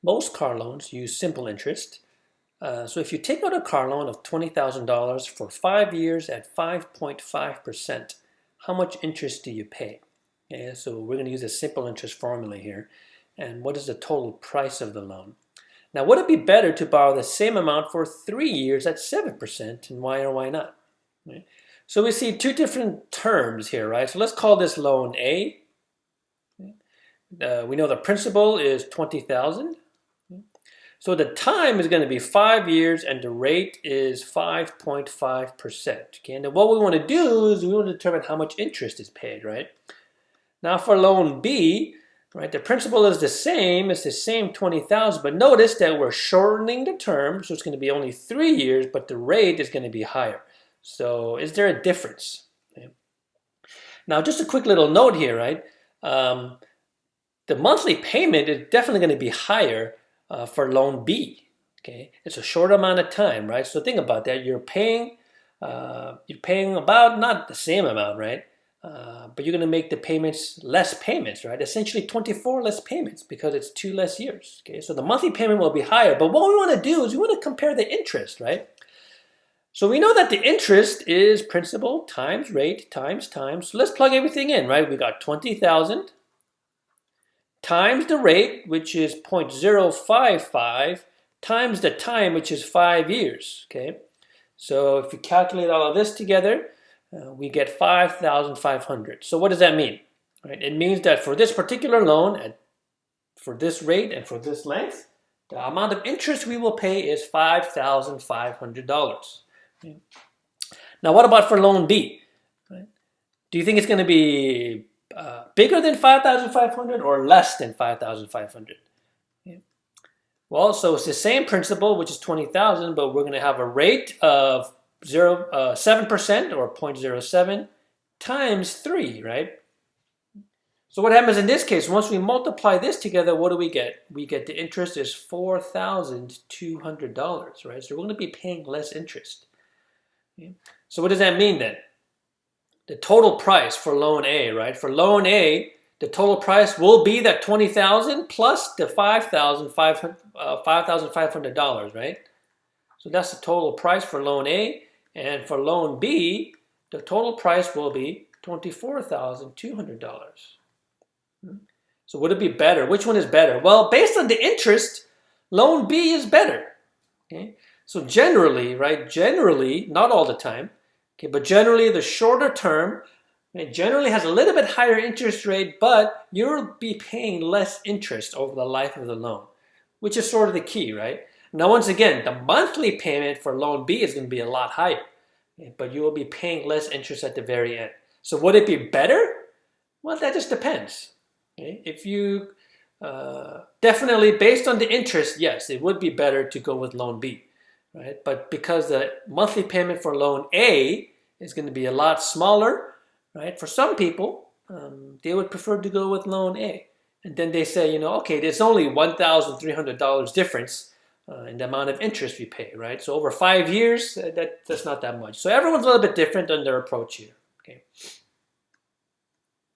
Most car loans use simple interest. So if you take out a car loan of $20,000 for 5 years at 5.5%, how much interest do you pay? Okay, so we're going to use a simple interest formula here. And what is the total price of the loan? Now, would it be better to borrow the same amount for 3 years at 7%, and why or why not? Okay. So we see two different terms here, right? So let's call this loan A. We know the principal is $20,000. So the time is going to be 5 years and the rate is 5.5%. Okay, and then what we want to do is we want to determine how much interest is paid, right? Now for loan B, right, the principal is the same, it's the same 20,000, but notice that we're shortening the term, so it's going to be only 3 years, but the rate is going to be higher. So is there a difference? Okay. Now just a quick little note here, right? The monthly payment is definitely going to be higher for loan B. Okay, it's a short amount of time, right? So think about that. You're paying about not the same amount, right? But you're going to make the payments less payments, right? Essentially 24 less payments because it's 2 less years. Okay, so the monthly payment will be higher. But what we want to do is we want to compare the interest, right? So we know that the interest is principal times rate times time. So let's plug everything in, right? We got 20,000 times the rate, which is 0.055, times the time, which is 5 years, okay? So if you calculate all of this together, we get 5,500. So what does that mean? Right? It means that for this particular loan, for this rate and for this length, the amount of interest we will pay is $5,500. Okay? Now what about for loan B? Right? Do you think it's going to be bigger than 5,500 or less than 5,500? Okay. Well, so it's the same principal, which is 20,000, but we're going to have a rate of 7% or 0.07 times 3, right? So what happens in this case, once we multiply this together, what do we get? We get the interest is $4,200, right? So we're going to be paying less interest. Okay. So what does that mean then? The total price for loan A, right? For loan A, the total price will be that $20,000 plus the $5,500, right? So that's the total price for loan A. And for loan B, the total price will be $24,200. So would it be better? Which one is better? Well, based on the interest, loan B is better. Okay? So generally, right? Generally, not all the time, okay, but generally the shorter term, it generally has a little bit higher interest rate, but you'll be paying less interest over the life of the loan, which is sort of the key, right? Now, once again, the monthly payment for loan B is going to be a lot higher, okay, but you will be paying less interest at the very end. So would it be better? Well, that just depends. Okay? If you definitely, based on the interest, yes, it would be better to go with loan B, right? But because the monthly payment for loan A is going to be a lot smaller, right? For some people, they would prefer to go with loan A. And then they say, you know, okay, there's only $1,300 difference in the amount of interest we pay, right? So over 5 years, that's not that much. So everyone's a little bit different on their approach here, okay?